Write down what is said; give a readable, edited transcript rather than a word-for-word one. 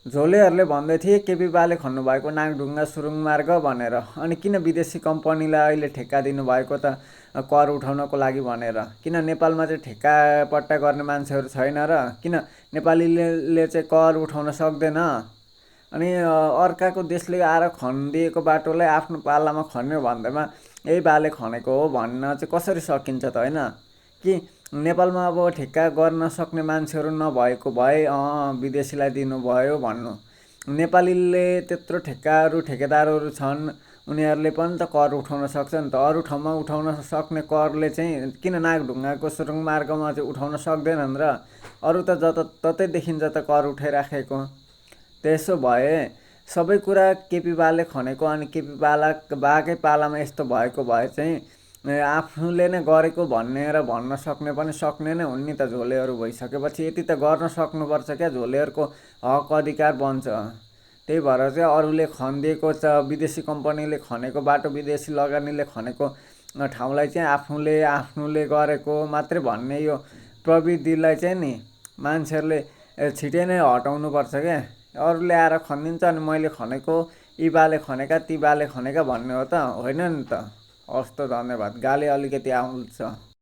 झोलेहरूले भन्दै थिए केपी बाले खन्नुभएको नागढुङ्गा सुरुङ मार्ग भनेर। अनि किन विदेशी कम्पनीलाई अहिले ठेक्का दिनुभएको त कर उठाउनको लागि भनेर? किन नेपालमा चाहिँ ठेक्का पट्टा गर्ने मान्छेहरू छैन र? किन नेपालीले चाहिँ कर उठाउन सक्दैन? अनि अर्काको देशले आएर खनिदिएको बाटोलाई आफ्नो पालामा खन्यो भन्दैमा यही बाले खनेको हो भन्न चाहिँ कसरी सकिन्छ त, होइन? कि नेपालमा अब ठेक्का गर्न सक्ने मान्छेहरू नभएको भए विदेशीलाई दिनुभयो भन्नु? नेपालीले त्यत्रो ठेकेदारहरू छन्, उनीहरूले पनि त कर उठाउन सक्छ नि त। अरू ठाउँमा उठाउन सक्ने करले चाहिँ किन नागढुङ्गाको सुरुङ मार्गमा चाहिँ उठाउन सक्दैनन् र? अरू त जताततै देखिन्छ त कर उठाइराखेको। त्यसो भए सबै कुरा केपी बाले खनेको, अनि केपी बाकै पालामा यस्तो भएको भए चाहिँ आफूले नै गरेको भनेर भन्न सक्ने पनि सक्ने नै हुन् नि त। झोलेहरू भइसकेपछि यति त गर्न सक्नुपर्छ क्या, झोलेहरूको हक अधिकार बन्छ। त्यही भएर चाहिँ अरूले खनिदिएको विदेशी कम्पनीले खनेको बाटो, विदेशी लगानीले खनेको ठाउँलाई चाहिँ आफ्नुले गरेको मात्रै भन्ने यो प्रविधिलाई चाहिँ नि मान्छेहरूले छिटै नै हटाउनुपर्छ क्या। अरूले आएर खनिदिन्छ अनि मैले खनेको, यी बाले खनेका, ती बाले खनेका भन्ने हो त? होइन नि त। हस् त, धन्यवाद। गाली अलिकति आउँछ।